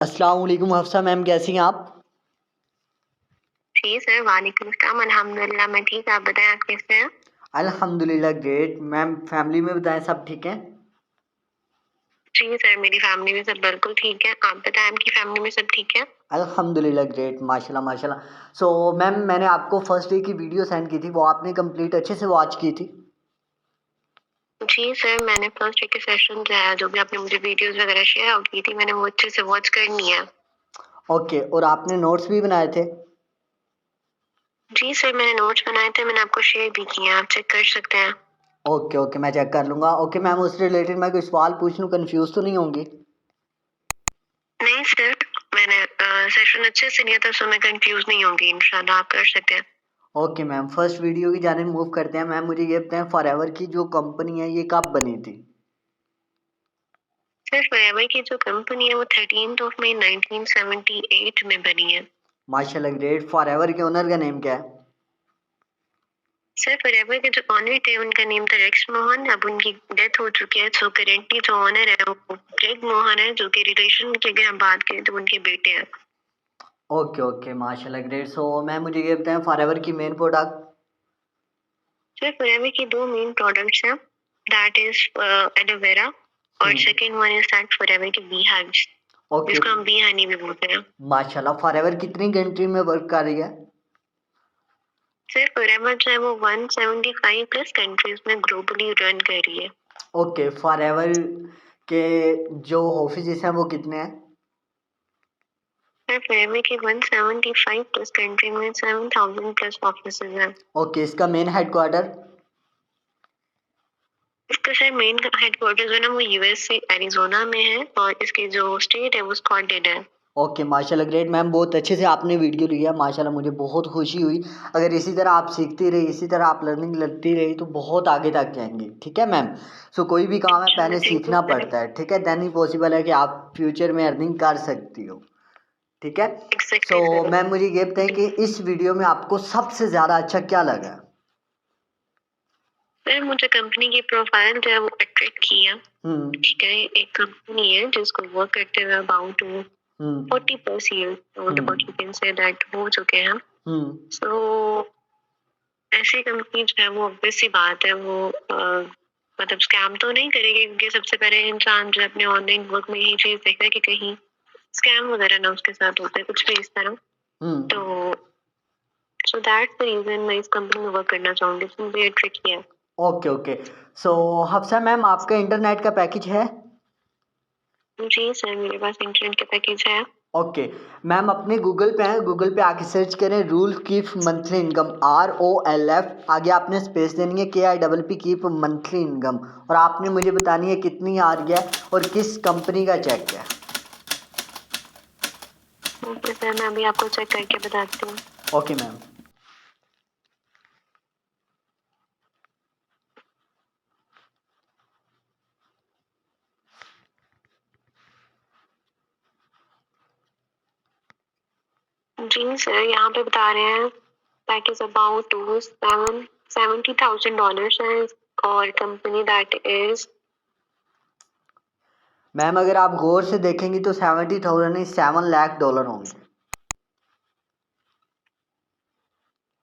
अस्सलाम वालेकुम हफ्सा मैम, कैसी हैं आप? जी सर, वालेकुम अस्सलाम। अल्हम्दुलिल्लाह मैं ठीक, आप बताएँ आप कैसे हैं? अल्हम्दुलिल्लाह ग्रेट। मैम फैमिली में बताएं सब ठीक हैं? जी सर, मेरी फैमिली में सब बिल्कुल ठीक है। आप बताएँ आपकी फैमिली में सब ठीक है? अल्हम्दुलिल्लाह ग्रेट, माशाल्लाह माशाल्लाह। सो मैम मैंने आपको फर्स्ट डे की वीडियो सेंड की थी, वो आपने कंप्लीट अच्छे से वॉच की थी? जी सर, मैंने फर्स्ट डे के सेशन जो है, जो भी आपने मुझे वीडियोज़ वगैरह शेयर आउट की थी, मैंने वो अच्छे से वॉच कर ली है। ओके, और आपने नोट्स भी बनाए थे? जी सर, मैंने नोट्स बनाए थे, मैंने आपको शेयर भी किए हैं, आप चेक कर सकते हैं। ओके ओके, मैं चेक कर लूँगा। ओके मैम, उससे रिलेटेड मैं कोई सवाल पूछ लूँ, कन्फ्यूज़ तो नहीं होंगी? नहीं सर, मैंने सेशन अच्छे से लिया था, सो मैं कन्फ्यूज़ नहीं होंगी इंशाल्लाह, आप कर सकते हैं। ओके मैम, फर्स्ट वीडियो की जानिब मूव करते हैं। मैम मुझे ये बताएं, फॉरएवर की जो कंपनी है ये कब बनी थी? सर, फॉरएवर की जो कंपनी है, वो 13th ऑफ मई 1978 में बनी है। माशाल्लाह ग्रेट। फॉरएवर के ओनर का नेम क्या है? सर फॉरएवर के जो ओनर थे उनका नेम था रेक्स मोहन। अब उनकी डेथ हो चुकी है, सो करेंटली जो ओनर है वो ग्रेग मोहन है, जो कि रिलेशन की अगर हम बात करें तो उनके बेटे हैं। ओके ओके, माशाल्लाह ग्रेट। सो मैम मुझे ये बताएं, फॉरएवर की मेन प्रोडक्ट? सर फॉरएवर की दो मेन प्रोडक्ट्स हैं, दैट इज एलोवेरा और second one is that forever की बी हग्स, ओके, जिसको हम बी हनी भी बोलते हैं। माशाल्लाह। फॉरएवर कितनी कंट्री में वर्क कर रही है? सर फॉरएवर जो है वो 175 प्लस कंट्रीज में ग्लोबली रन कर रही है। ओके, फॉरएवर के जो ऑफिस हैं वो कितने हैं? सर फॉरएवर के 175 प्लस कंट्री में 7000 प्लस ऑफिसेज हैं। ओके, इसका मेन हेडक्वार्टर? इसका शायद मेन हेडक्वार्टर जो है ना वो यूएस से एरिजोना में है, और इसकी जो स्टेट है वो स्कॉटलैंड है। ओके, माशाल्लाह ग्रेट। मैम बहुत अच्छे से आपने वीडियो लिया, माशाल्लाह मुझे बहुत खुशी हुई। अगर इसी तरह आप सीखती रही, इसी तरह आप लर्निंग लेती रही तो बहुत आगे तक जाएंगी, ठीक है मैम? सो कोई भी काम है इंशाल्लाह, पहले थैंक यू सीखना सर। पड़ता है, ठीक है? देन ही पॉसिबल है कि आप फ्यूचर में अर्निंग कर सकती हो, ठीक है? सो एक्जेक्टली सर। मैम मुझे ये बताएं कि इस वीडियो में आपको सबसे ज़्यादा अच्छा क्या लगा? सर मुझे कंपनी की प्रोफाइल जो है वो अट्रैक्ट की है। हम्म ठीक है, एक कंपनी है जिसको वर्क करते हुए about hmm 40 plus year, what you can say that हो चुके हैं। हम्म सो ऐसी कंपनी जो है वो ऑब्वियस सी बात है, वो मतलब स्कैम तो नहीं करेगी, क्योंकि सबसे पहले इंसान जो है अपने ऑनलाइन वर्क में यही चीज देखता है कि कहीं स्कैम वगैरह ना उसके साथ होता है, कुछ भी इस तरह। हम्म तो सो दैट्स द रीजन मैं इस कंपनी में वर्क करना चाहूंगी, इसमें मुझे ट्रिक किया है। Okay okay. So Hafsa ma'am, आपका इंटरनेट का पैकेज है? जी सर, मेरे पास इंटरनेट का पैकेज है। ओके मैम, अपने गूगल पे हैं, गूगल पे आके सर्च करें rule keep monthly income, ROLF, आगे आपने स्पेस देनी है, KIPP कीप मंथली इनकम, और आपने मुझे बतानी है कितनी आ रही है और किस कंपनी का चेक है। ओके सर, मैं अभी आपको चेक करके बताती हूँ। Okay ma'am. जी सर, यहाँ पे बता रहे हैं पैकेज अबाउट टू $70,000 है, और कंपनी दैट इज। मैम अगर आप गौर से देखेंगी तो 70,000 नहीं, $7 लाख होंगे।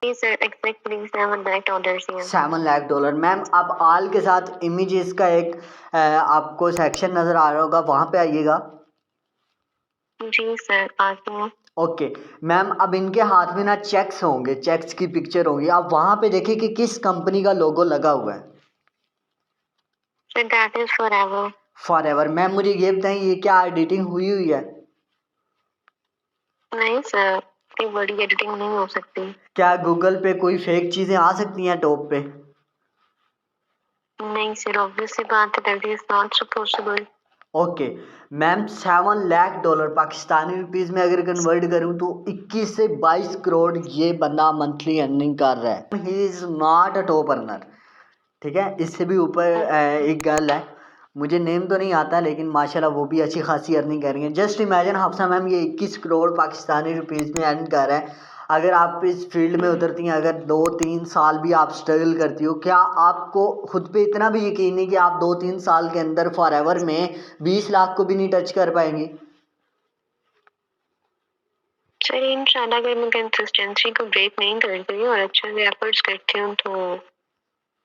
जी सर, एग्जैक्टली $7 लाख ही है। $7 लाख। मैम आप आल के साथ इमेजेस का एक आपको सेक्शन नज़र आ रहा होगा, वहाँ पे आइएगा। जी सर, आती हूँ। ओके मैम, अब इनके हाथ में ना चेक्स होंगे, चेक्स की पिक्चर होगी, आप वहाँ पे देखिए कि किस कंपनी का लोगो लगा हुआ है। Sir that is forever. Forever. Ma'am मुझे ये बताएं, ये क्या एडिटिंग हुई हुई है? नहीं सर, इतनी बड़ी एडिटिंग नहीं हो सकती। क्या गूगल पे कोई फेक चीज़ें आ सकती हैं टॉप पे? नहीं सर, ऑब्वियस सी बात है, that is not so possible. Okay ma'am, $7 lakh Pakistani rupees में अगर कन्वर्ट करूँ तो 21 से 22 करोड़ ये बंदा मंथली अर्निंग कर रहा है। He is not a top earner, ठीक है? इससे भी ऊपर एक गर्ल है, मुझे नेम तो नहीं आता, लेकिन माशाल्लाह वो भी अच्छी खासी अर्निंग कर रही है। जस्ट इमेजिन हफ्सा मैम, ये 21 करोड़ पाकिस्तानी रुपीज़ में अर्न कर रहा है। अगर आप इस फील्ड में उतरती हैं, अगर 2-3 साल भी आप स्ट्रगल करती हो, क्या आपको खुद पे इतना भी यकीन नहीं कि आप 2-3 साल के अंदर फॉरएवर में 20 लाख को भी नहीं टच कर पाएंगी? सर इंशाल्लाह अगर मैं कंसिस्टेंसी को ब्रेक नहीं करती हूँ और अच्छे से एफर्ट्स करती हूँ तो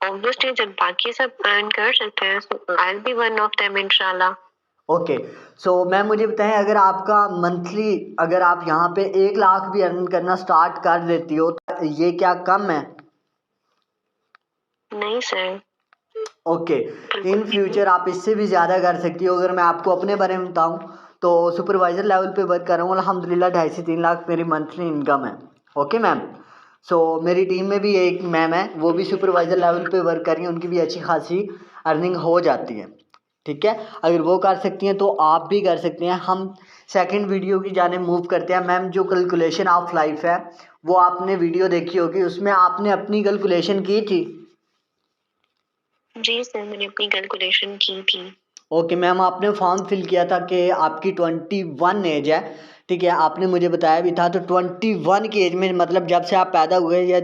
ऑब्वियसली जब बाकी सब अर्न कर सकते हैं so I will be one of them इंशाल्लाह। ओके, सो मैम मुझे बताएं, अगर आपका मंथली, अगर आप यहाँ पे 1 लाख भी अर्न करना स्टार्ट कर देती हो तो ये क्या कम है? नहीं सर, ओके, बिल्कुल इन भी नहीं। फ्यूचर आप इससे भी ज़्यादा कर सकती हो। अगर मैं आपको अपने बारे में बताऊं तो सुपरवाइज़र लेवल पे वर्क कर रहा हूँ अल्हम्दुलिल्लाह, 2.5 से 3 लाख मेरी मंथली इनकम है। ओके मैम, सो मेरी टीम में भी एक मैम है, वो भी सुपरवाइज़र लेवल पे वर्क कर रही हैं, उनकी भी अच्छी खासी अर्निंग हो जाती है। ठीक है, अगर वो कर सकती हैं तो आप भी कर सकते हैं। हम सेकंड वीडियो की जाने मूव करते हैं। मैम जो कैलकुलेशन ऑफ लाइफ है वो आपने वीडियो देखी होगी, उसमें आपने अपनी कैलकुलेशन की थी। जी सर, मैंने अपनी कैलकुलेशन की थी। ओके मैम, आपने फॉर्म फिल किया था कि आपकी 21 एज है, ठीक है, आपने मुझे बताया भी था। तो 21 की एज में मतलब जब से आप पैदा हुए या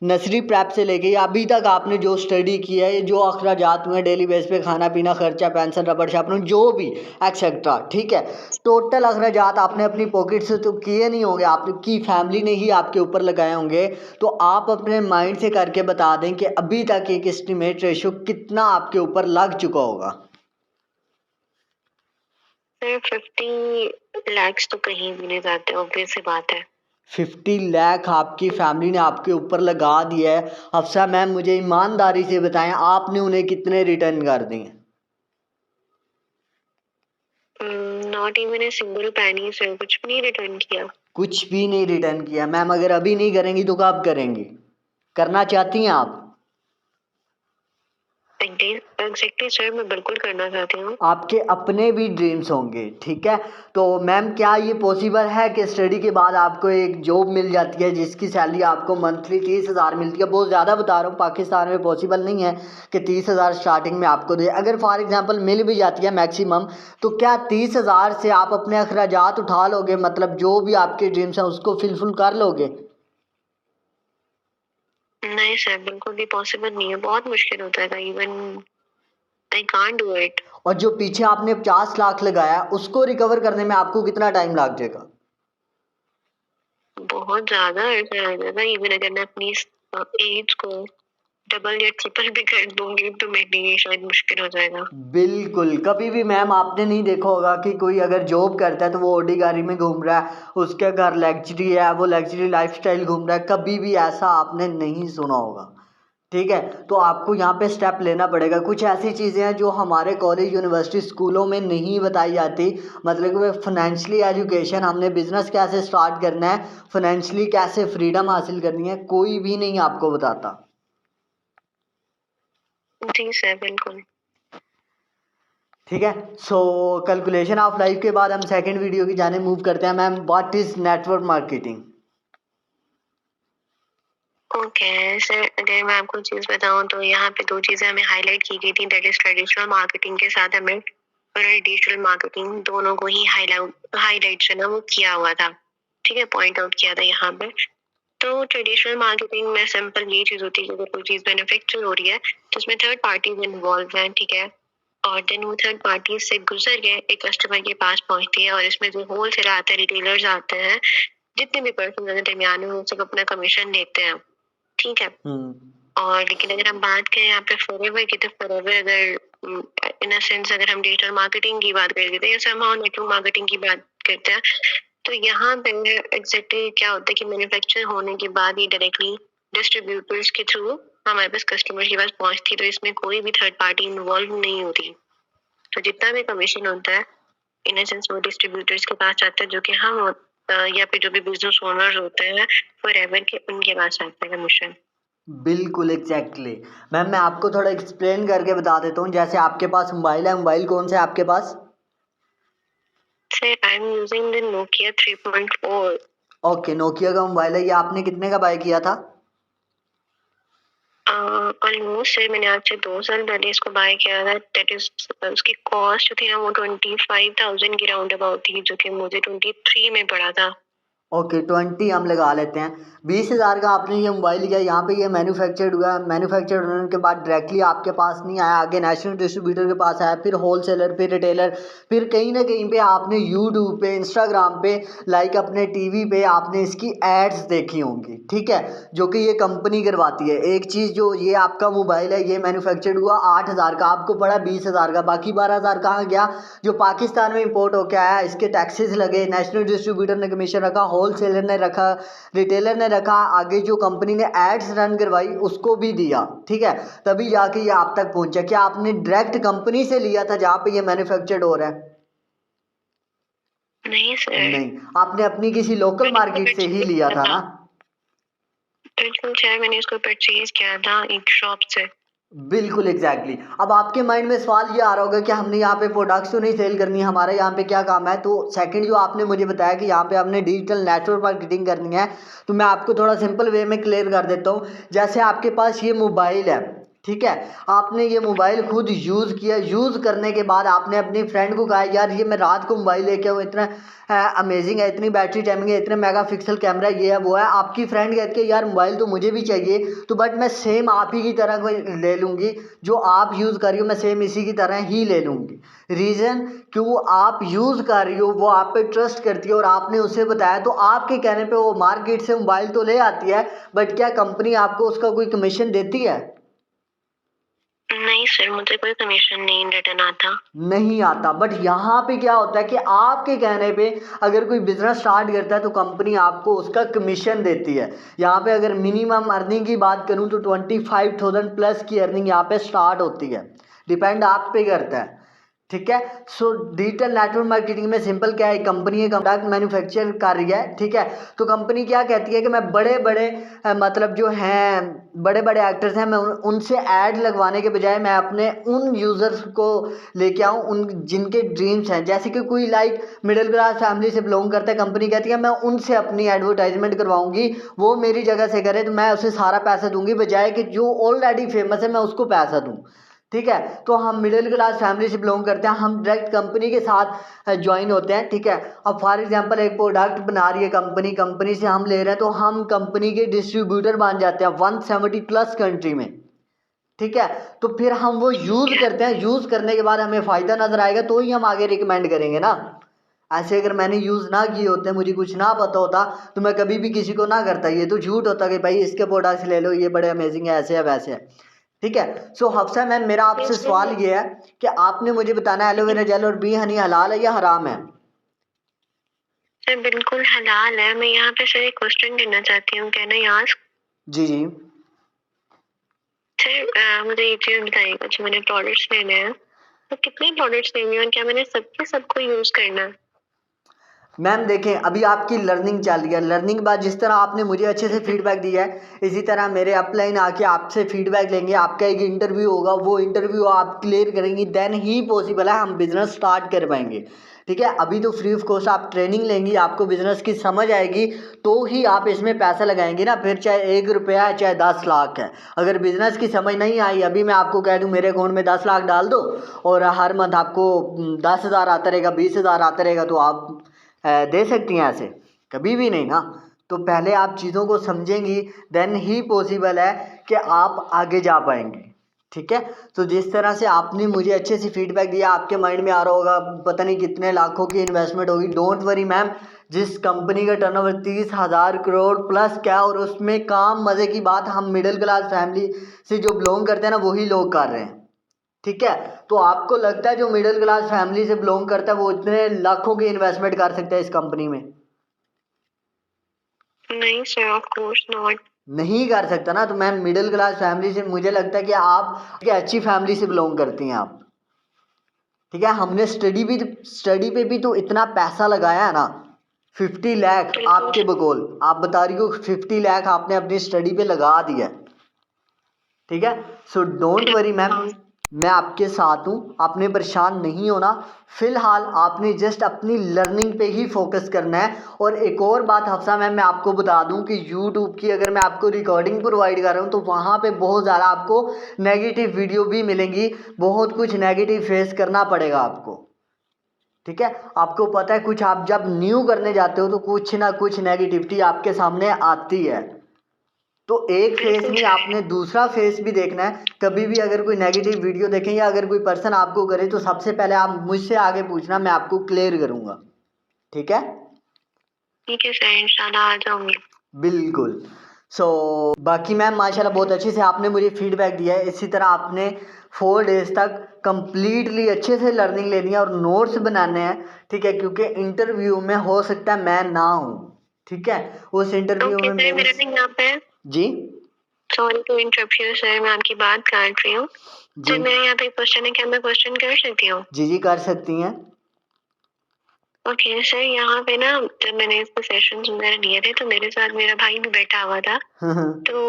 नर्सरी प्रैप से लेके या अभी तक आपने जो स्टडी किया है, जो अखराजात हुए डेली बेस पे, खाना पीना खर्चा, पेंशन, रबड़ शार्पनर, जो भी एक्सेट्रा, ठीक है, टोटल अखराजात आपने अपनी पॉकेट से तो किए नहीं होंगे, आपकी फैमिली ने ही आपके ऊपर लगाए होंगे। तो आप अपने माइंड से करके बता दें कि अभी तक एक एस्टिमेट रेशो कितना आपके ऊपर लग चुका होगा। सर 50 lakhs तो कहीं भी नहीं जाते, ऑब्वियस सी बात है। 50 लाख आपकी फैमिली ने आपके ऊपर लगा दिया है। अफसा मैम मुझे ईमानदारी से बताएं, आपने उन्हें कितने रिटर्न कर दिए? नॉट इवन ए सिंगल पैनी सर, कुछ भी नहीं रिटर्न किया। कुछ भी नहीं रिटर्न किया मैम। अगर अभी नहीं करेंगी तो कब करेंगी? करना चाहती हैं आप? एग्जैक्टली सर, मैं बिल्कुल करना चाहती हूँ। आपके अपने भी ड्रीम्स होंगे, ठीक है। तो मैम क्या ये पॉसिबल है कि स्टडी के बाद आपको एक जॉब मिल जाती है जिसकी सैलरी आपको मंथली 30,000 मिलती है? बहुत ज़्यादा बता रहा हूँ, पाकिस्तान में पॉसिबल नहीं है कि 30,000 स्टार्टिंग में आपको दे। अगर फॉर एग्जांपल मिल भी जाती है मैक्सिमम, तो क्या 30,000 से आप अपने अखराजात उठा लोगे? मतलब जो भी आपके ड्रीम्स हैं उसको फिलफुल कर लोगे? नहीं सर, बिल्कुल भी पॉसिबल नहीं है, बहुत मुश्किल होता है, even I can't do it. और जो पीछे आपने 50 लाख लगाया उसको रिकवर करने में आपको कितना टाइम लग जाएगा? बहुत ज्यादा अरसा लग जाएगा। इवन अगर मैं अपनी एज को डबल या ट्रिपल भी कर दूंगी तो मे बी शायद मुश्किल हो जाएगा। बिल्कुल, कभी भी मैम आपने नहीं देखा होगा कि कोई अगर जॉब करता है तो वो ऑडी गाड़ी में घूम रहा है, उसके घर लग्जरी है, वो लग्जरी लाइफस्टाइल घूम रहा है। कभी भी ऐसा आपने नहीं सुना होगा, ठीक है। तो आपको यहाँ पे स्टेप लेना पड़ेगा। कुछ ऐसी चीज़ें हैं जो हमारे कॉलेज, यूनिवर्सिटी, स्कूलों में नहीं बताई जाती। मतलब कि फाइनेंशियली एजुकेशन, हमने बिजनेस कैसे स्टार्ट करना है, फाइनेंशियली कैसे फ्रीडम हासिल करनी है, कोई भी नहीं आपको बताता। जी सर, बिल्कुल। ठीक है, सो कैलकुलेशन ऑफ लाइफ के बाद हम सेकंड वीडियो की जाने मूव करते हैं। Ma'am what is network marketing? Okay sir, अगर मैं आपको चीज बताऊं तो यहाँ पे दो चीजें हमें हाईलाइट की गई थी, दैट इज ट्रेडिशनल मार्केटिंग के साथ हमें और डिजिटल मार्केटिंग, दोनों को ही हाईलाइट से ना वो किया हुआ था, ठीक है, पॉइंट आउट किया था यहाँ पे। तो ट्रेडिशनल मार्केटिंग में सिंपल ये चीज होती है कि अगर कोई चीज मैन्युफैक्चर हो रही है तो उसमें थर्ड पार्टीज इन्वॉल्व हैं, ठीक है, और देन वो थर्ड पार्टी से गुजर के एक कस्टमर के पास पहुंचती है और इसमें जो होलसेलर आते हैं, रिटेलर्स आते हैं, जितने भी पर्सन दरमियान में वो सब अपना कमीशन लेते हैं, ठीक है। और लेकिन अगर हम बात करें यहाँ पे फॉरएवर की, तो फॉरएवर अगर इन अ सेंस अगर हम डिजिटल मार्केटिंग की बात करते हैं या समहाउ नेटवर्क मार्केटिंग की बात करते हैं, तो यहाँ पे एग्जैक्टली क्या होता है कि मैन्युफैक्चर होने के बाद ये डायरेक्टली डिस्ट्रीब्यूटर्स के थ्रू हमारे पास कस्टमर के पास पहुंचती है, तो इसमें कोई भी थर्ड पार्टी इन्वॉल्व नहीं होती। तो जितना भी कमीशन होता है इन सेंस वो डिस्ट्रीब्यूटर्स के पास जाता है, जो कि हम या फिर जो भी बिजनेस ओनर्स होते हैं फॉरएवर के, उनके पास जाता है कमीशन। बिल्कुल एग्जैक्टली। मैम मैं आपको थोड़ा एक्सप्लेन करके बता देता हूँ। जैसे आपके पास मोबाइल है, मोबाइल कौन सा है आपके पास? Sir I am using the Nokia 3.4। Okay, Nokia का मोबाइल है। ये आपने कितने का बाय किया था? ऑलमोस्ट सर मैंने आज से 2 साल पहले इसको बाय किया था। दैट इज उसकी कॉस्ट जो थी ना वो 25,000 की राउंड अबाउट थी, जो कि मुझे 23 में पड़ा था। ओके 20 हम लगा लेते हैं। 20,000 का आपने ये मोबाइल लिया, यहाँ पे ये मैन्युफैक्चर्ड हुआ, मैन्युफैक्चर्ड होने के बाद डायरेक्टली आपके पास नहीं आया, आगे नेशनल डिस्ट्रीब्यूटर के पास आया, फिर होलसेलर, फिर रिटेलर, फिर कहीं ना कहीं पे आपने यूट्यूब पे, इंस्टाग्राम पे, लाइक अपने टीवी पे आपने इसकी एड्स देखी होंगी, ठीक है, जो कि ये कंपनी करवाती है। एक चीज़ जो ये आपका मोबाइल है ये मैन्युफैक्चर्ड हुआ 8,000 का, आपको पड़ा 20,000 का, बाकी 12,000 कहाँ गया? जो पाकिस्तान में इंपोर्ट होके आया, इसके टैक्सेस लगे, नेशनल डिस्ट्रीब्यूटर ने कमीशन रखा, होलसेलर ने रखा, रिटेलर ने रखा, आगे जो कंपनी ने एड्स रन करवाई उसको भी दिया, ठीक है, तभी जाके ये आप तक पहुंचा। क्या आपने डायरेक्ट कंपनी से लिया था जहाँ पे ये मैन्युफैक्चर्ड हो रहा है? नहीं सर। नहीं, आपने अपनी किसी लोकल मार्केट से ही लिया था ना? बिल्कुल सर, मैंने इसको परचेज किया था एक शॉप से। बिल्कुल एग्जैक्टली। अब आपके माइंड में सवाल ये आ रहा होगा कि हमने यहाँ पे प्रोडक्ट्स तो नहीं सेल करनी, हमारा यहाँ पे क्या काम है? तो सेकंड जो आपने मुझे बताया कि यहाँ पे आपने डिजिटल नेटवर्क मार्केटिंग करनी है, तो मैं आपको थोड़ा सिंपल वे में क्लियर कर देता हूँ। जैसे आपके पास ये मोबाइल है, ठीक है, आपने ये मोबाइल खुद यूज़ किया, यूज़ करने के बाद आपने अपनी फ्रेंड को कहा यार ये मैं रात को मोबाइल लेके आऊँ, इतना अमेजिंग है, इतनी बैटरी टाइमिंग है, इतने मेगापिक्सल कैमरा, ये है वो है। आपकी फ्रेंड कहती है यार मोबाइल तो मुझे भी चाहिए, तो बट मैं सेम आप ही की तरह कोई ले लूँगी, जो आप यूज़ कर रही हो मैं सेम इसी की तरह ही ले लूँगी। रीज़न क्यों? आप यूज़ कर रही हो, वो आप पे ट्रस्ट करती है और आपने उसे बताया, तो आपके कहने पे वो मार्केट से मोबाइल तो ले आती है, बट क्या कंपनी आपको उसका कोई कमीशन देती है? नहीं सर, मुझे कोई कमीशन नहीं रिटर्न आता। नहीं आता। बट यहाँ पे क्या होता है कि आपके कहने पे अगर कोई बिजनेस स्टार्ट करता है तो कंपनी आपको उसका कमीशन देती है। यहाँ पे अगर मिनिमम अर्निंग की बात करूँ तो 25,000 प्लस की अर्निंग यहाँ पे स्टार्ट होती है, डिपेंड आप पे करता है, ठीक है। सो डिजिटल नेटवर्क मार्केटिंग में सिंपल क्या है, कंपनी एक प्रोडक्ट मैन्युफैक्चर कर रही है, ठीक है, तो कंपनी क्या कहती है कि मैं बड़े बड़े मतलब जो हैं बड़े बड़े एक्टर्स हैं, मैं उनसे ऐड लगवाने के बजाय मैं अपने उन यूज़र्स को लेके आऊँ उन जिनके ड्रीम्स हैं, जैसे कि कोई लाइक मिडिल क्लास फैमिली से बिलोंग करता है, कंपनी कहती है मैं उनसे अपनी एडवर्टाइजमेंट करवाऊंगी, वो मेरी जगह से करे तो मैं उसे सारा पैसा दूंगी, बजाय कि जो ऑलरेडी फेमस है मैं उसको पैसा दूँ, ठीक है। तो हम मिडिल क्लास फैमिली से बिलोंग करते हैं, हम डायरेक्ट कंपनी के साथ ज्वाइन होते हैं, ठीक है। अब फॉर एग्जांपल एक प्रोडक्ट बना रही है कंपनी, कंपनी से हम ले रहे हैं, तो हम कंपनी के डिस्ट्रीब्यूटर बन जाते हैं 170 प्लस कंट्री में, ठीक है। तो फिर हम वो यूज़ करते हैं, यूज़ करने के बाद हमें फ़ायदा नज़र आएगा तो ही हम आगे रिकमेंड करेंगे ना। ऐसे अगर मैंने यूज़ ना किए होते, मुझे कुछ ना पता होता, तो मैं कभी भी किसी को ना करता, ये तो झूठ होता कि भाई इसके प्रोडक्ट्स ले लो ये बड़े अमेजिंग है, ऐसे है वैसे है, ठीक है। सो हफ्सा मैम मेरा आपसे सवाल ये है कि आपने मुझे बताना है एलोवेरा जेल और बी हनी हलाल है या हराम है? सर बिल्कुल हलाल है। मैं यहाँ पे सर एक क्वेश्चन करना चाहती हूँ, कहना यहाँ जी जी। सर मुझे ये चीज़ बताइएगा, जो मैंने प्रोडक्ट्स लेने हैं तो कितने प्रोडक्ट्स लेने हैं और क्या मैंने सबके सबको यूज़ करना है? मैम देखें अभी आपकी लर्निंग चल रही है, लर्निंग के बाद जिस तरह आपने मुझे अच्छे से फीडबैक दिया है, इसी तरह मेरे अपलाइन आके आपसे फीडबैक लेंगे, आपका एक इंटरव्यू होगा, वो इंटरव्यू आप क्लियर करेंगी, देन ही पॉसिबल है हम बिज़नेस स्टार्ट कर पाएंगे, ठीक है। अभी तो फ्री ऑफ कॉस्ट आप ट्रेनिंग लेंगी, आपको बिज़नेस की समझ आएगी, तो ही आप इसमें पैसा लगाएंगे ना, फिर चाहे 1 रुपया है चाहे 10 लाख है, अगर बिज़नेस की समझ नहीं आई, अभी मैं आपको कह दूँ मेरे अकाउंट में 10 लाख डाल दो और हर मंथ आपको 10,000 आता रहेगा, 20,000 आता रहेगा, तो आप दे सकती हैं? ऐसे कभी भी नहीं ना। तो पहले आप चीज़ों को समझेंगी, देन ही पॉसिबल है कि आप आगे जा पाएंगे, ठीक है। तो जिस तरह से आपने मुझे अच्छे से फीडबैक दिया, आपके माइंड में आ रहा होगा पता नहीं कितने लाखों की इन्वेस्टमेंट होगी, डोंट वरी मैम, जिस कंपनी का टर्नओवर 30,000 करोड़ प्लस क्या, और उसमें काम मज़े की बात हम मिडिल क्लास फैमिली से जो बिलोंग करते हैं ना वही लोग कर रहे हैं, ठीक है। तो आपको लगता है जो मिडिल क्लास फैमिली से बिलोंग करता है वो इतने लाखों की इन्वेस्टमेंट कर सकता है इस कंपनी में? नहीं सर, ऑफ कोर्स नॉट। नहीं कर सकता ना। तो मैम मिडिल क्लास फैमिली से मुझे लगता है कि आप एक अच्छी फैमिली से बिलोंग करती हैं आप, ठीक है। हमने स्टडी पे भी तो इतना पैसा लगाया है ना, 50 लाख आपके बकौल, आप बता रही हो 50 लाख आपने अपनी स्टडी पे लगा दिया, ठीक है। सो डोंट वरी मैम, मैं आपके साथ हूँ, आपने परेशान नहीं होना। फिलहाल आपने जस्ट अपनी लर्निंग पे ही फोकस करना है। और एक और बात हफ्सा मैम मैं आपको बता दूँ कि यूट्यूब की अगर मैं आपको रिकॉर्डिंग प्रोवाइड कर रहा हूँ तो वहाँ पे बहुत ज़्यादा आपको नेगेटिव वीडियो भी मिलेंगी, बहुत कुछ नेगेटिव फेस करना पड़ेगा आपको, ठीक है, आपको पता है कुछ आप जब न्यू करने जाते हो तो कुछ ना कुछ नेगेटिविटी आपके सामने आती है, तो एक फेस बिल्कुल नहीं, सर। आपने दूसरा फेस भी देखना है। कभी भी अगर कोई नेगेटिव वीडियो देखें या अगर कोई पर्सन आपको करे तो सबसे पहले आप मुझसे आगे पूछना, मैं आपको क्लियर करूंगा। ठीक है, ठीक है सर, इंशाल्लाह आ जाऊंगी। बिल्कुल। बाकी मैम माशाल्लाह बहुत अच्छे से आपने मुझे फीडबैक दिया है। इसी तरह आपने 4 डेज तक कंप्लीटली अच्छे से लर्निंग लेनी है और नोट्स बनाने हैं। ठीक है, क्योंकि इंटरव्यू में हो सकता है मैं ना हूँ। ठीक है, उस इंटरव्यू ओके में सर, मेरे मेरा ना यहाँ पे, जी sorry to interrupt you sir, मैं आपकी बात काट रही हूँ। जी सर मेरा यहाँ पे क्वेश्चन है, क्या मैं क्वेश्चन कर सकती हूँ? जी कर सकती हैं। ओके सर, यहाँ पे ना जब मैंने इसके सेशंस वगैरह लिए थे तो मेरे साथ मेरा भाई भी बैठा हुआ था। तो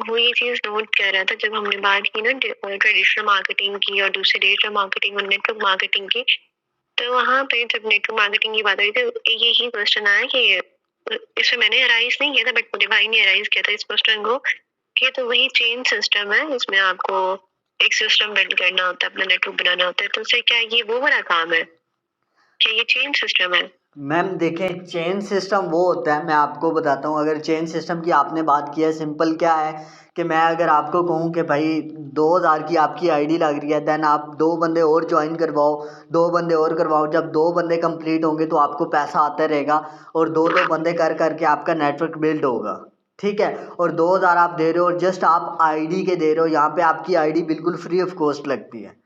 वो ये चीज नोट कर रहा था जब हमने बात की ना ट्रेडिशनल मार्केटिंग की और दूसरे डिजिटल मार्केटिंग और नेटवर्क मार्केटिंग की। तो वहाँ पे जब नेटवर्क मार्केटिंग की बात हुई तो यही क्वेश्चन आया कि इसमें मैंने अराइज नहीं किया था बट मेरे भाई ने अराइज किया था इस क्वेश्चन को कि तो वही चेन सिस्टम है, इसमें आपको एक सिस्टम बिल्ड करना होता है, अपना नेटवर्क बनाना होता है। तो सर क्या ये वो वाला काम है, क्या ये चेन सिस्टम है? मैम देखें, चेन सिस्टम वो होता है, मैं आपको बताता हूँ। अगर चेन सिस्टम की आपने बात की है, सिंपल क्या है कि मैं अगर आपको कहूँ कि भाई 2000 की आपकी आईडी लग रही है, देन आप 2 बंदे और ज्वाइन करवाओ, 2 बंदे और करवाओ, जब 2 बंदे कंप्लीट होंगे तो आपको पैसा आता रहेगा और 2-2 बंदे कर करके आपका नेटवर्क बिल्ड होगा। ठीक है, और 2000 आप दे रहे हो और जस्ट आप आईडी के दे रहे हो, यहाँ पे आपकी आईडी बिल्कुल फ्री ऑफ कॉस्ट लगती है।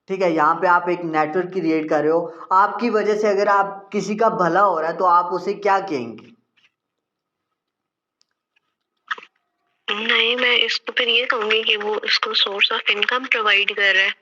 ठीक है, यहाँ पे आप एक नेटवर्क क्रिएट कर रहे हो, आपकी वजह से अगर आप किसी का भला हो रहा है तो आप उसे क्या कहेंगे? नहीं, मैं इसको फिर ये कहूंगी कि वो इसको सोर्स ऑफ इनकम प्रोवाइड कर रहा है,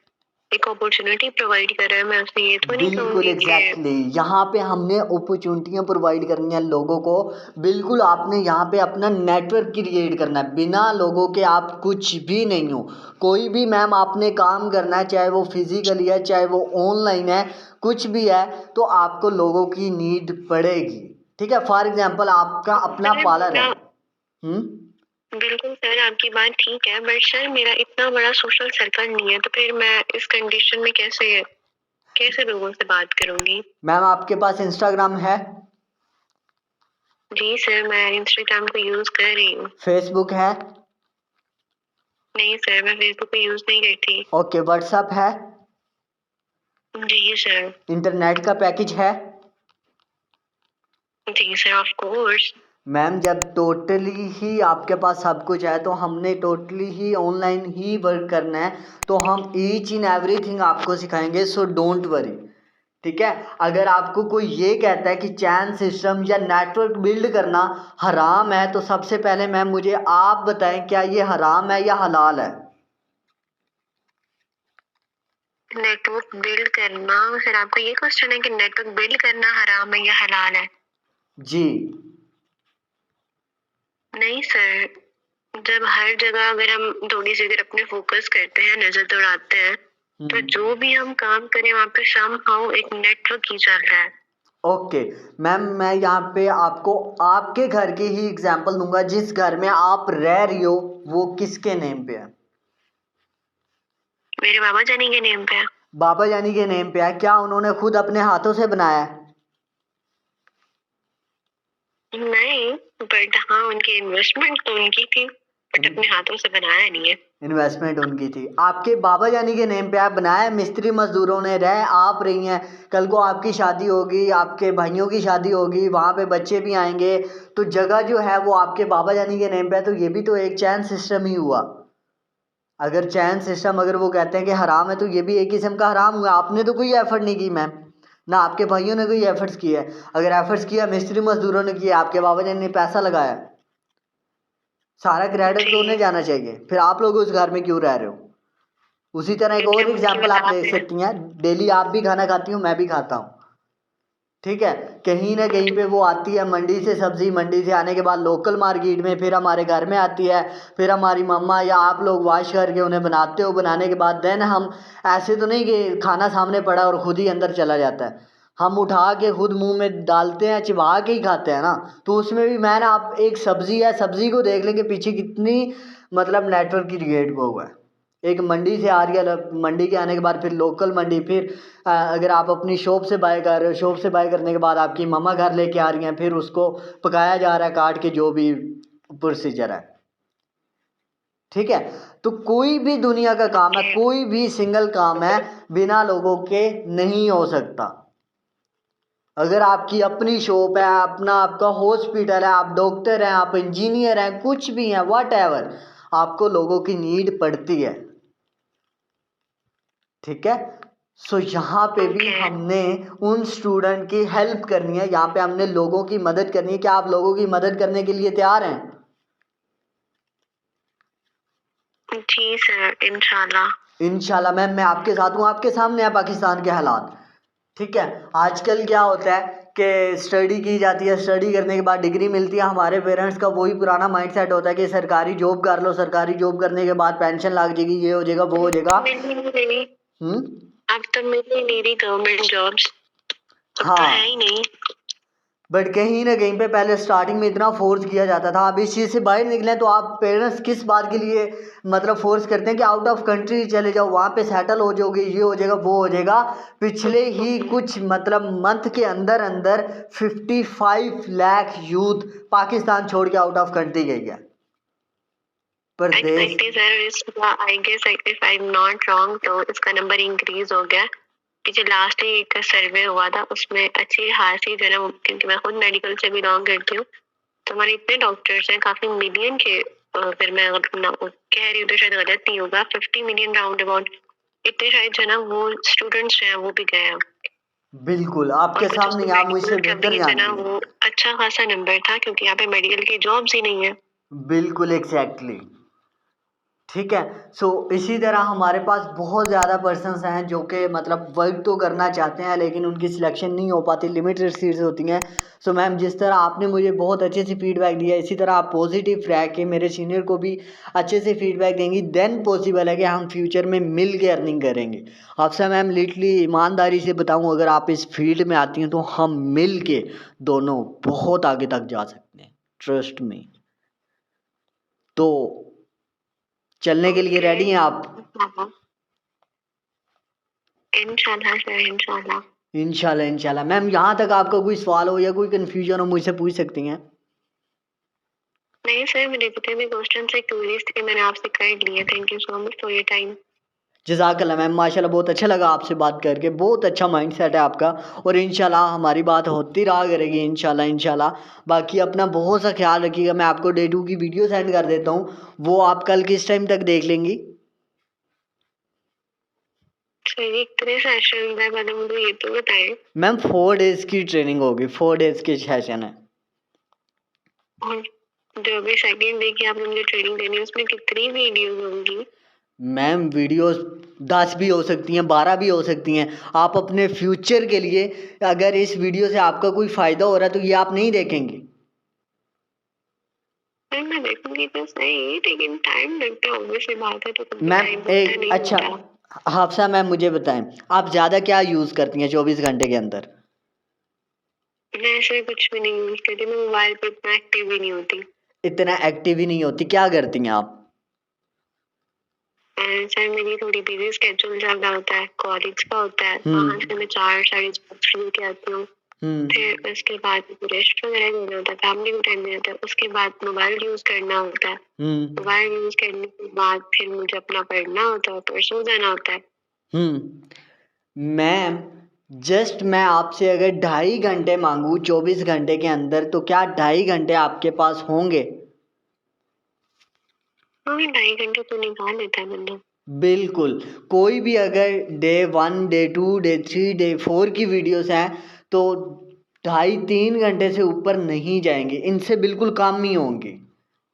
एक अपॉर्चुनिटी प्रोवाइड कर रहा है। मैं उससे ये तो नहीं बिल्कुल कहूंगी कि एग्जैक्टली यहाँ पे हमने अपॉर्चुनिटियाँ प्रोवाइड करनी है लोगों को। बिल्कुल आपने यहाँ पे अपना नेटवर्क क्रिएट करना है, बिना लोगों के आप कुछ भी नहीं हो। कोई भी मैम आपने काम करना है, चाहे वो फिजिकली है चाहे वो ऑनलाइन है, कुछ भी है, तो आपको लोगों की नीड पड़ेगी। ठीक है, फॉर एग्जाम्पल आपका अपना सर पार्लर है। मेरा, बिल्कुल सर आपकी बात ठीक है बट सर मेरा इतना बड़ा सोशल सर्कल नहीं है, तो फिर मैं इस कंडीशन में कैसे कैसे लोगों से बात करूंगी? मैम आपके पास इंस्टाग्राम है? जी सर, मैं इंस्टाग्राम को यूज कर रही हूँ। फेसबुक है? नहीं सर, मैं फेसबुक को यूज नहीं करती। ओके, व्हाट्सएप है? जी सर। इंटरनेट का पैकेज है? जी सर, ऑफ कोर्स। मैम जब टोटली ही आपके पास सब कुछ है तो हमने टोटली ही ऑनलाइन ही वर्क करना है, तो हम ईच इन एवरीथिंग आपको सिखाएंगे, सो डोंट वरी। ठीक है, अगर आपको कोई ये कहता है कि चैन सिस्टम या नेटवर्क बिल्ड करना हराम है तो सबसे पहले मैम मुझे आप बताएं, क्या ये हराम है या हलाल है? नेटवर्क बिल्ड करना, फिर आपका ये क्वेश्चन है कि नेटवर्क बिल्ड करना हराम है या हलाल है? जी नहीं सर, जब हर जगह अगर हम थोड़ी सी अगर अपने फोकस करते हैं, नजर दौड़ाते हैं, तो जो भी हम काम करें वहाँ पे समहाउ एक नेटवर्क ही चल रहा है। ओके मैम, मैं यहाँ पे आपको आपके घर की ही एग्जांपल दूंगा। जिस घर में आप रह रही हो वो किसके नेम पे है? मेरे बाबा जानी के नेम पे है। बाबा जानी के नेम पे है। क्या उन्होंने खुद अपने हाथों से बनाया है? नहीं, बट हाँ उनकी इन्वेस्टमेंट तो उनकी थी, बट अपने हाथों से बनाया नहीं है। इन्वेस्टमेंट उनकी थी। आपके बाबा जानी के नेम पे आप बनाया, मिस्त्री मजदूरों ने रह आप रही हैं। कल को आपकी शादी होगी, आपके भाइयों की शादी होगी, वहाँ पे बच्चे भी आएंगे, तो जगह जो है वो आपके बाबा जानी के नेम पे है, तो ये भी तो एक चैन सिस्टम ही हुआ। अगर चैन सिस्टम अगर वो कहते हैं कि हराम है तो ये भी एक किस्म का हराम हुआ। आपने तो कोई एफर्ट नहीं की मैम, ना आपके भाइयों ने कोई एफर्ट्स किया है। अगर एफर्ट्स किया मिस्त्री मजदूरों ने किया, आपके बाबा जानी ने पैसा लगाया, सारा क्रेडिट तो उन्हें जी, जाना चाहिए। फिर आप लोग उस घर में क्यों रह रहे हो? उसी तरह एक क्योंकि और हम उनकी एग्जांपल आप वजह ले से। सकती हैं। डेली आप भी खाना खाती हो, मैं भी खाता हूँ। ठीक है, कहीं ना कहीं पे वो आती है मंडी से सब्जी, मंडी से आने के बाद लोकल मार्केट में, फिर हमारे घर में आती है, फिर हमारी मम्मा या आप लोग वॉश करके उन्हें बनाते हो। बनाने के बाद देन हम ऐसे तो नहीं कि खाना सामने पड़ा और खुद ही अंदर चला जाता है, हम उठा के खुद मुंह में डालते हैं, चिबा के ही खाते हैं ना। तो उसमें भी मैंने आप एक सब्जी है, सब्जी को देख लेंगे पीछे कितनी मतलब नेटवर्क क्रिएट हुआ है। एक मंडी से आ रही है, मंडी के आने के बाद फिर लोकल मंडी, फिर अगर आप अपनी शॉप से बाय कर रहे हो, शॉप से बाय करने के बाद आपकी मम्मा घर लेके आ रही हैं, फिर उसको पकाया जा रहा है काट के, जो भी प्रोसीजर है। ठीक है, तो कोई भी दुनिया का काम है, कोई भी सिंगल काम है बिना लोगों के नहीं हो सकता। अगर आपकी अपनी शॉप है, अपना आपका हॉस्पिटल है, आप डॉक्टर हैं, आप इंजीनियर हैं, कुछ भी हैं, वट एवर, आपको लोगों की नीड पड़ती है। ठीक है, सो यहाँ पे भी हमने उन स्टूडेंट की हेल्प करनी है, यहाँ पे हमने लोगों की मदद करनी है। क्या आप लोगों की मदद करने के लिए तैयार हैं? जी सर, इंशाल्लाह। इंशाल्लाह मैम, मैं आपके साथ हूँ। आपके सामने है पाकिस्तान के हालात। ठीक है, आजकल क्या होता है कि स्टडी की जाती है, स्टडी करने के बाद डिग्री मिलती है, हमारे पेरेंट्स का वही पुराना माइंडसेट होता है कि सरकारी जॉब कर लो, सरकारी जॉब करने के बाद पेंशन लग जाएगी, ये हो जाएगा, वो हो जाएगा। अब तो मिल ही नहीं रही गवर्नमेंट जॉब्स, अब तो है ही नहीं। बट कहीं ना कहीं पे पहले स्टार्टिंग में इतना फोर्स किया जाता था। अब इस चीज़ से बाहर निकले तो आप पेरेंट्स किस बात के लिए मतलब फोर्स करते हैं कि आउट ऑफ कंट्री चले जाओ, वहाँ पे सेटल हो जाओगे, ये हो जाएगा, वो हो जाएगा। पिछले ही कुछ मतलब मंथ के अंदर अंदर 55 लाख यूथ पाकिस्तान छोड़ के आउट ऑफ कंट्री गई है। पर Exactly, sir. I guess if I'm not wrong, तो इसका नंबर इंक्रीज हो गया कि जो लास्ट एक सर्वे हुआ था उसमें अच्छी खासी जो है ना, क्योंकि मैं खुद मेडिकल से बिलोंग करती हूँ, तो हमारे इतने डॉक्टर्स हैं काफी मिलियन के, फिर मैं कह रही हूँ तो शायद गलत नहीं होगा, 50 मिलियन राउंड अबाउट इतने शायद जो है ना वो स्टूडेंट्स हैं वो भी गए हैं। बिल्कुल आपके सामने, आप मुझसे बेहतर जानती हैं। वो अच्छा खासा नंबर था क्योंकि यहाँ पे मेडिकल की जॉब्स ही नहीं है। बिल्कुल एग्जैक्टली। ठीक है, सो इसी तरह हमारे पास बहुत ज़्यादा पर्सन्स हैं जो कि मतलब वर्क तो करना चाहते हैं लेकिन उनकी सिलेक्शन नहीं हो पाती, लिमिटेड सीट्स होती हैं। सो मैम, जिस तरह आपने मुझे बहुत अच्छे से फीडबैक दिया, इसी तरह आप पॉजिटिव रह के मेरे सीनियर को भी अच्छे से फीडबैक देंगी, देन पॉसिबल है कि हम फ्यूचर में मिल के अर्निंग करेंगे। आपसे मैम लिटरली ईमानदारी से बताऊँ, अगर आप इस फील्ड में आती हैं तो हम मिल के दोनों बहुत आगे तक जा सकते हैं, ट्रस्ट में। तो चलने के लिए रेडी हैं आप? इंशाल्लाह सर, इंशाल्लाह। इंशाल्लाह इंशाल्लाह। मैम, यहाँ तक आपका कोई सवाल हो या कोई कन्फ्यूजन हो, मुझसे पूछ सकती हैं। नहीं सर, मेरे जितने भी क्वेश्चन से क्यूरीज थे मैंने आपसे कर लिए। Thank you so much for your time. जज़ाकल्लाह मैम, माशाल्लाह, बहुत अच्छा लगा आपसे बात करके, बहुत अच्छा माइंडसेट है आपका, और इंशाल्लाह हमारी बात होती रहा करेगी, इंशाल्लाह इंशाल्लाह। बाकी अपना बहुत सा ख्याल रखिएगा। मैं आपको डे 2 की वीडियो सेंड कर देता हूँ, वो आप कल किस टाइम तक देख लेंगी? सर ये कितने सेशन है, मतलब मुझे ये तो बताएं। मैम 4 डेज़ की ट्रेनिंग होगी, 4 डेज़ की सेशन है। और जो भी सेकंड डे की आपने मुझे ट्रेनिंग देनी है उसमें कितनी वीडियोस होंगी? मैम वीडियोस 10 भी हो सकती हैं, 12 भी हो सकती हैं। आप अपने फ्यूचर के लिए अगर इस वीडियो से आपका कोई फ़ायदा हो रहा है तो ये आप नहीं देखेंगे? मैं देखूंगी तो सही, लेकिन टाइम लगता है, ऑब्वियसली बात है, तो मैम एक अच्छा, हाफसा मैम मुझे बताएं, आप ज़्यादा क्या यूज़ करती हैं 24 घंटे के अंदर? मैं ऐसे कुछ भी नहीं यूज करती, मैं मोबाइल पे इतना एक्टिव ही नहीं होती। इतना एक्टिव ही नहीं होती, क्या करती हैं आप? सर मेरी थोड़ी बिजी स्केड्यूल चल रहा होता है, कॉलेज का होता है, वहाँ से मैं 4 साढ़े 4 फ्री के आती हूँ, फिर उसके बाद रेस्ट वगैरह करना होता है, फैमिली को टाइम देना होता है, उसके बाद मोबाइल यूज करना होता है, मोबाइल यूज करने के बाद फिर मुझे अपना पढ़ना होता है, फिर सो जाना होता है। मैम जस्ट मैं आपसे अगर 2.5 घंटे मांगूँ 24 घंटे के अंदर, तो क्या 2.5 घंटे आपके पास होंगे? हाँ, 2.5 घंटे तो निकाल लेता है बंदा। बिल्कुल। कोई भी अगर डे 1 डे 2 डे 3 डे 4 की वीडियोस हैं तो 2.5-3 घंटे से ऊपर नहीं जाएंगे, इनसे बिल्कुल कम ही होंगी।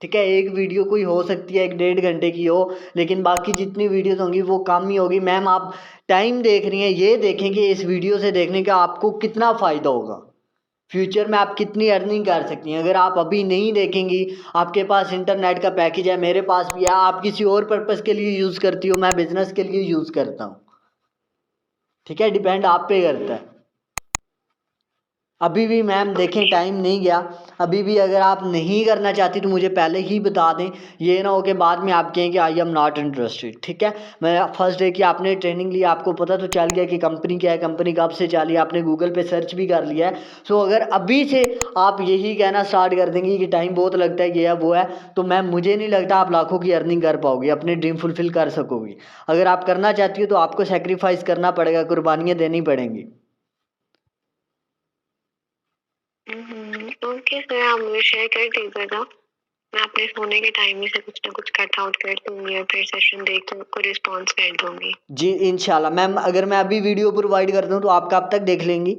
ठीक है, एक वीडियो कोई हो सकती है 1-1.5 घंटे की हो, लेकिन बाकी जितनी वीडियोस होंगी वो कम ही होगी। मैम आप टाइम देख रही हैं, ये देखें कि इस वीडियो से देखने का आपको कितना फ़ायदा होगा, फ्यूचर में आप कितनी अर्निंग कर सकती हैं। अगर आप अभी नहीं देखेंगी, आपके पास इंटरनेट का पैकेज है, मेरे पास भी है, आप किसी और पर्पज़ के लिए यूज़ करती हो, मैं बिज़नेस के लिए यूज़ करता हूँ। ठीक है, डिपेंड आप पे करता है। अभी भी मैम देखें टाइम नहीं गया, अभी भी अगर आप नहीं करना चाहती तो मुझे पहले ही बता दें, ये ना हो कि बाद में आप कहें कि आई एम नॉट इंटरेस्टेड। ठीक है, मैं फर्स्ट डे की आपने ट्रेनिंग ली, आपको पता तो चल गया कि कंपनी क्या है, कंपनी कब से चली है, आपने गूगल पे सर्च भी कर लिया है। सो अगर अभी से आप यही कहना स्टार्ट कर देंगी कि टाइम बहुत लगता है, ये है वो है, तो मैम मुझे नहीं लगता आप लाखों की अर्निंग कर पाओगी, अपने ड्रीम फुलफिल कर सकोगी। अगर आप करना चाहती हो तो आपको सेक्रीफाइस करना पड़ेगा, कुर्बानियाँ देनी पड़ेंगी। ओके सर, आप मुझे शेयर कर दीजिएगा। मैं अपने सोने के टाइम में से कुछ ना कुछ कट आउट कर दूंगी और फिर सेशन देख के आपको रिस्पॉन्स कर दूंगी। जी इंशाल्लाह मैम, अगर मैं अभी वीडियो प्रोवाइड करता हूँ तो आप कब तक देख लेंगी?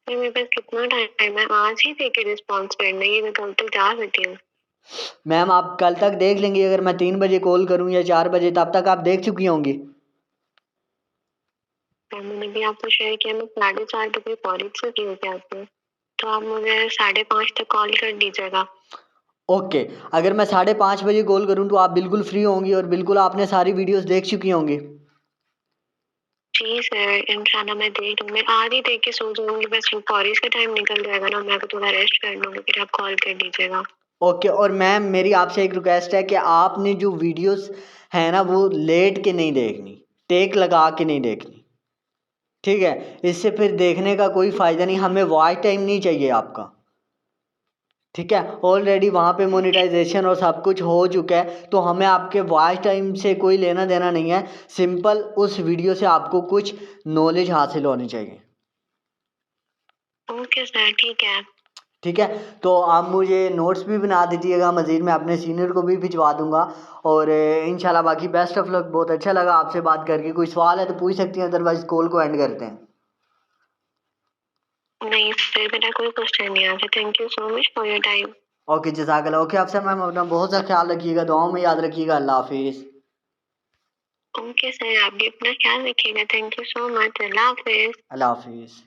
सर मेरे पास कितना टाइम है, आज ही देख के रिस्पॉन्स करना, ये मैं कल तक जा सकती हूँ? मैम आप कल तक देख लेंगी, अगर मैं 3 बजे कॉल करूँ या 4 बजे, तब तक आप देख चुकी होंगी। मैंने भी आपको शेयर किया, मैं 4:30 बजे कॉलेज से फ्री होके आती हूँ, तो आप मुझे 5:30 तक कॉल कर दीजिएगा। ओके, अगर मैं 5:30 बजे कॉल करूँ तो आप बिल्कुल फ्री होंगी और बिल्कुल आपने सारी वीडियोस देख चुकी होंगी। जी सर, इंशाल्लाह मैं देख लूँगी, मैं आज ही देख के सो जाऊंगी, बस वो कॉलेज का टाइम निकल जाएगा ना, मैं थोड़ा रेस्ट कर लूँगी, फिर आप कॉल कर दीजिएगा। ओके, और मैम मेरी आपसे एक रिक्वेस्ट है कि आपने जो वीडियोस है ना वो लेट के नहीं देखनी, टेक लगा के नहीं देखनी। ठीक है, इससे फिर देखने का कोई फ़ायदा नहीं, हमें वॉच टाइम नहीं चाहिए आपका। ठीक है, ऑलरेडी वहाँ पे मोनेटाइजेशन और सब कुछ हो चुका है, तो हमें आपके वॉच टाइम से कोई लेना देना नहीं है। सिंपल उस वीडियो से आपको कुछ नॉलेज हासिल होनी चाहिए। ओके सर, ठीक है। ठीक है, तो आप मुझे नोट्स भी बना दीजिएगा, मज़ीद मैं अपने सीनियर को भी भिजवा दूंगा। और इंशाल्लाह बाकी बेस्ट ऑफ लक, बहुत अच्छा लगा आपसे बात करके। कोई सवाल है तो पूछ सकती हैं, अदरवाइज़ कॉल को एंड करते हैं। नहीं सर, मेरा कोई क्वेश्चन नहीं आता, thank you so much for your time. Okay जज़ाकल्लाह। ओके आपसे मैम, अपना बहुत सा ख्याल रखिएगा, दुआओं में याद रखिएगा। अल्लाह हाफिज़। ओके सर, आप भी अपना ख्याल रखिएगा, थैंक यू सो मच, अल्लाह हाफिज। अल्लाह हाफिज़।